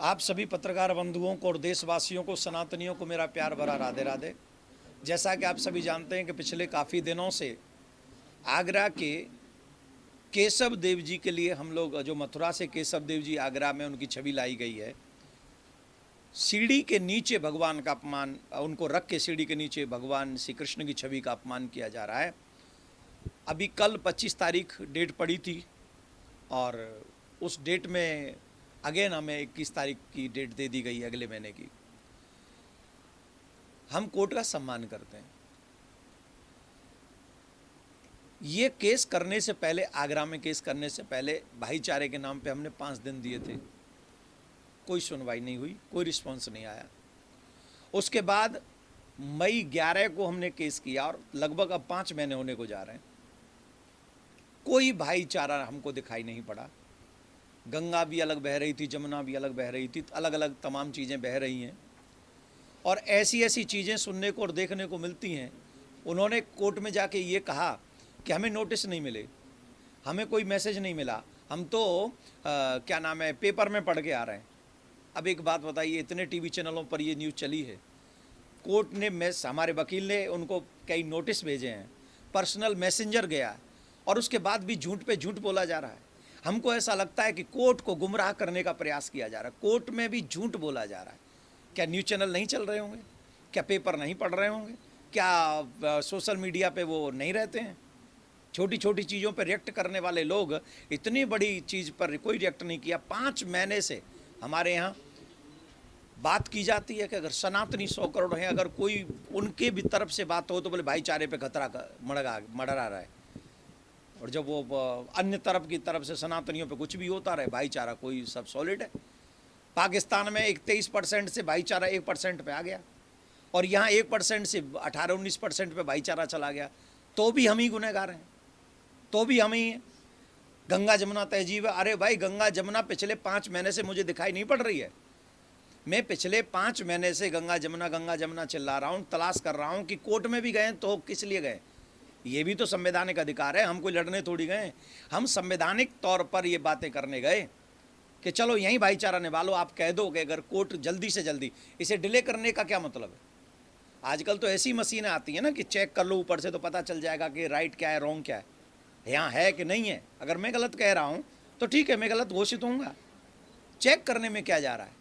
आप सभी पत्रकार बंधुओं को और देशवासियों को, सनातनियों को मेरा प्यार भरा राधे राधे। जैसा कि आप सभी जानते हैं कि पिछले काफ़ी दिनों से आगरा के केशव देव जी के लिए हम लोग, जो मथुरा से केशव देव जी आगरा में उनकी छवि लाई गई है, सीढ़ी के नीचे भगवान का अपमान, उनको रख के सीढ़ी के नीचे भगवान श्री कृष्ण की छवि का अपमान किया जा रहा है। अभी कल 25 तारीख डेट पड़ी थी और उस डेट में अगेन हमें 21 तारीख की डेट दे दी गई है अगले महीने की। हम कोर्ट का सम्मान करते हैं। ये केस करने से पहले, आगरा में केस करने से पहले भाईचारे के नाम पे हमने 5 दिन दिए थे, कोई सुनवाई नहीं हुई, कोई रिस्पॉन्स नहीं आया। उसके बाद मई 11 को हमने केस किया और लगभग अब 5 महीने होने को जा रहे हैं, कोई भाईचारा हमको दिखाई नहीं पड़ा। गंगा भी अलग बह रही थी, जमुना भी अलग बह रही थी, अलग अलग तमाम चीज़ें बह रही हैं और ऐसी ऐसी चीज़ें सुनने को और देखने को मिलती हैं। उन्होंने कोर्ट में जाके ये कहा कि हमें नोटिस नहीं मिले, हमें कोई मैसेज नहीं मिला, हम तो क्या नाम है, पेपर में पढ़ के आ रहे हैं। अब एक बात बताइए, इतने टीवी चैनलों पर ये न्यूज़ चली है, कोर्ट ने हमारे वकील ने उनको कई नोटिस भेजे हैं, पर्सनल मैसेंजर गया है और उसके बाद भी झूठ पे झूठ बोला जा रहा है। हमको ऐसा लगता है कि कोर्ट को गुमराह करने का प्रयास किया जा रहा है, कोर्ट में भी झूठ बोला जा रहा है। क्या न्यूज़ चैनल नहीं चल रहे होंगे? क्या पेपर नहीं पढ़ रहे होंगे? क्या सोशल मीडिया पे वो नहीं रहते हैं? छोटी छोटी चीज़ों पर रिएक्ट करने वाले लोग इतनी बड़ी चीज़ पर कोई रिएक्ट नहीं किया। 5 महीने से हमारे यहाँ बात की जाती है कि अगर सनातनी 100 करोड़ हैं, अगर कोई उनके भी तरफ से बात हो तो बोले भाईचारे पे खतरा मंडरा रहा है, और जब वो अन्य तरफ की तरफ से सनातनियों पे कुछ भी होता रहे, भाईचारा कोई सब सॉलिड है। पाकिस्तान में 23% से भाईचारा 1% पे आ गया और यहाँ 1% से 18-19% पे भाईचारा चला गया, तो भी हम ही गुनहगार हैं, तो भी हम ही हैं। गंगा जमुना तहजीब है, अरे भाई गंगा जमुना पिछले 5 महीने से मुझे दिखाई नहीं पड़ रही है। मैं पिछले 5 महीने से गंगा जमुना चिल्ला रहा हूँ, तलाश कर रहा हूँ कि कोर्ट में भी गए तो किस लिए गए। ये भी तो संवैधानिक अधिकार है, हम कोई लड़ने थोड़ी गए। हम संवैधानिक तौर पर ये बातें करने गए कि चलो यहीं भाईचारा निभा लो। आप कह दो कि अगर कोर्ट जल्दी से जल्दी, इसे डिले करने का क्या मतलब है? आजकल तो ऐसी मशीनें आती हैं ना कि चेक कर लो ऊपर से तो पता चल जाएगा कि राइट क्या है, रॉन्ग क्या है, यहाँ है कि नहीं है। अगर मैं गलत कह रहा हूँ तो ठीक है, मैं गलत घोषित होऊंगा, चेक करने में क्या जा रहा है।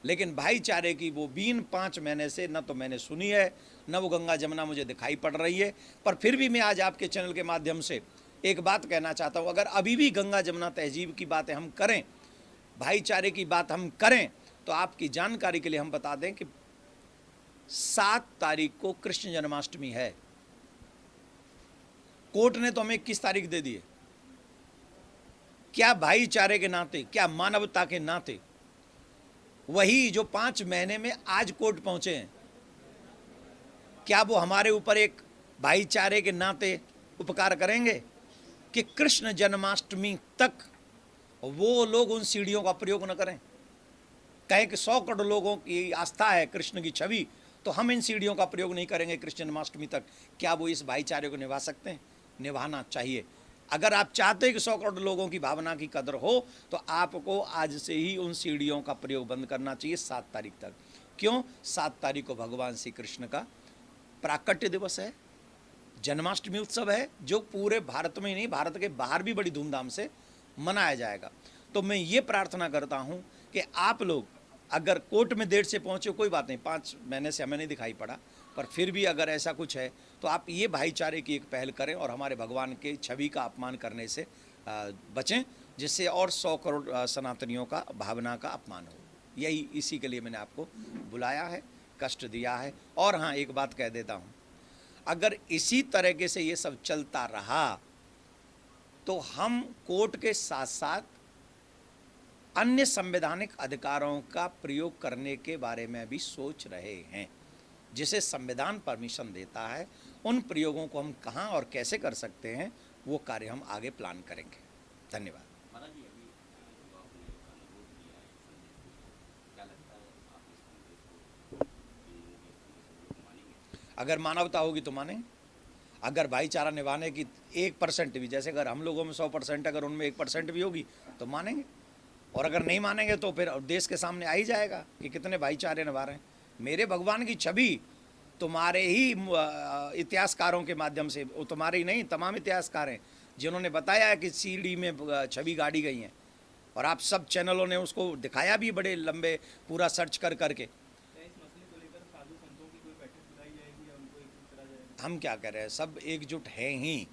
लेकिन भाईचारे की वो बीन 5 महीने से न तो मैंने सुनी है, न वो गंगा जमुना मुझे दिखाई पड़ रही है। पर फिर भी मैं आज आपके चैनल के माध्यम से एक बात कहना चाहता हूँ, अगर अभी भी गंगा जमुना तहजीब की बातें हम करें, भाईचारे की बात हम करें, तो आपकी जानकारी के लिए हम बता दें कि 7 तारीख को कृष्ण जन्माष्टमी है। कोर्ट ने तो हमें 21 तारीख दे दी है। क्या भाईचारे के नाते, क्या मानवता के नाते वही जो 5 महीने में आज कोर्ट पहुंचे हैं, क्या वो हमारे ऊपर एक भाईचारे के नाते उपकार करेंगे कि कृष्ण जन्माष्टमी तक वो लोग उन सीढ़ियों का प्रयोग न करें? कहें कि 100 करोड़ लोगों की आस्था है कृष्ण की छवि, तो हम इन सीढ़ियों का प्रयोग नहीं करेंगे कृष्ण जन्माष्टमी तक। क्या वो इस भाईचारे को निभा सकते हैं? निभाना चाहिए। अगर आप चाहते हैं कि 100 करोड़ लोगों की भावना की कदर हो, तो आपको आज से ही उन सीढ़ियों का प्रयोग बंद करना चाहिए 7 तारीख तक। क्यों? 7 तारीख को भगवान श्री कृष्ण का प्राकट्य दिवस है, जन्माष्टमी उत्सव है, जो पूरे भारत में ही नहीं, भारत के बाहर भी बड़ी धूमधाम से मनाया जाएगा। तो मैं ये प्रार्थना करता हूँ कि आप लोग अगर कोर्ट में देर से पहुँचे कोई बात नहीं, 5 महीने से हमें नहीं दिखाई पड़ा, पर फिर भी अगर ऐसा कुछ है तो आप ये भाईचारे की एक पहल करें और हमारे भगवान के छवि का अपमान करने से बचें, जिससे और 100 करोड़ सनातनियों का भावना का अपमान हो। यही, इसी के लिए मैंने आपको बुलाया है, कष्ट दिया है। और हाँ, एक बात कह देता हूँ, अगर इसी तरीके से ये सब चलता रहा तो हम कोर्ट के साथ साथ अन्य संवैधानिक अधिकारों का प्रयोग करने के बारे में भी सोच रहे हैं, जिसे संविधान परमिशन देता है। उन प्रयोगों को हम कहाँ और कैसे कर सकते हैं, वो कार्य हम आगे प्लान करेंगे। धन्यवाद। अगर मानवता होगी तो मानेंगे। अगर भाईचारा निभाने की 1% भी, जैसे अगर हम लोगों में 100% अगर उनमें 1% भी होगी तो मानेंगे। और अगर नहीं मानेंगे तो फिर देश के सामने आ ही जाएगा कि कितने भाईचारे निभा रहे हैं। मेरे भगवान की छवि तुम्हारे ही इतिहासकारों के माध्यम से, वो तुम्हारे ही नहीं, तमाम इतिहासकार हैं जिन्होंने बताया है कि सीडी में छवि गाड़ी गई हैं, और आप सब चैनलों ने उसको दिखाया भी बड़े लंबे पूरा सर्च कर करके। हम क्या कह रहे हैं, सब एकजुट हैं ही,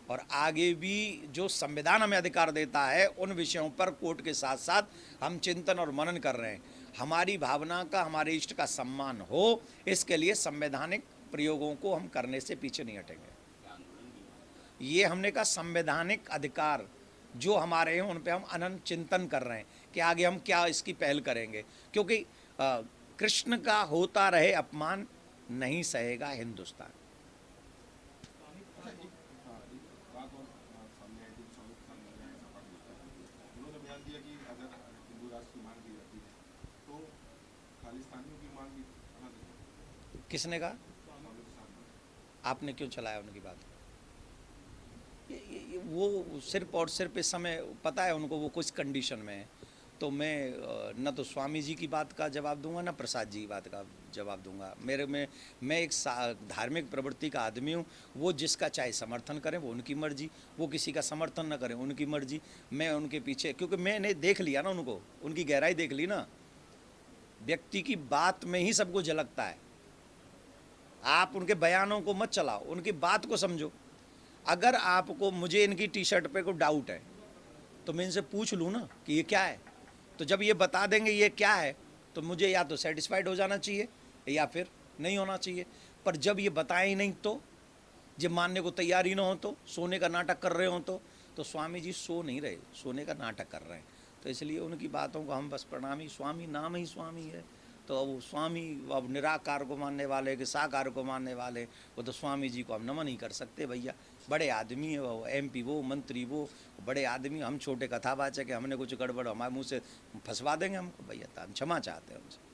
और आगे भी जो संविधान हमें अधिकार देता है उन विषयों पर कोर्ट के साथ साथ हम चिंतन और मनन कर रहे हैं। हमारी भावना का, हमारे इष्ट का सम्मान हो, इसके लिए संवैधानिक प्रयोगों को हम करने से पीछे नहीं हटेंगे। ये हमने कहा संवैधानिक अधिकार जो हमारे हैं उन पे हम अनंत चिंतन कर रहे हैं कि आगे हम क्या इसकी पहल करेंगे, क्योंकि कृष्ण का होता रहे अपमान नहीं सहेगा हिंदुस्तान। किसने कहा? आपने क्यों चलाया उनकी बात? वो सिर्फ और सिर्फ इस समय पता है उनको वो कुछ कंडीशन में है, तो मैं न तो स्वामी जी की बात का जवाब दूंगा न प्रसाद जी की बात का जवाब दूंगा। मैं एक धार्मिक प्रवृत्ति का आदमी हूँ। वो जिसका चाहे समर्थन करें वो उनकी मर्जी, वो किसी का समर्थन न करें उनकी मर्जी। मैं उनके पीछे, क्योंकि मैंने देख लिया ना उनको, उनकी गहराई देख ली ना। व्यक्ति की बात में ही सबको झलकता है। आप उनके बयानों को मत चलाओ, उनकी बात को समझो। अगर आपको, मुझे इनकी टी शर्ट पे कोई डाउट है तो मैं इनसे पूछ लूँ ना कि ये क्या है, तो जब ये बता देंगे ये क्या है तो मुझे या तो सेटिस्फाइड हो जाना चाहिए या फिर नहीं होना चाहिए। पर जब ये बताएं ही नहीं, तो जब मानने को तैयार ही ना हो, तो सोने का नाटक कर रहे हो, तो स्वामी जी सो नहीं रहे, सोने का नाटक कर रहे हैं। तो इसलिए उनकी बातों को हम बस प्रणामी, स्वामी नाम ही स्वामी है, तो अब स्वामी, अब निराकार को मानने वाले कि साकार को मानने वाले, वो तो स्वामी जी को हम नमन नहीं कर सकते भैया। बड़े आदमी है वो, MP वो, मंत्री वो, बड़े आदमी। हम छोटे कथावाचक है, हमने कुछ गड़बड़ हमारे मुँह से फंसवा देंगे हमको भैया, तो हम क्षमा चाहते हैं उनसे।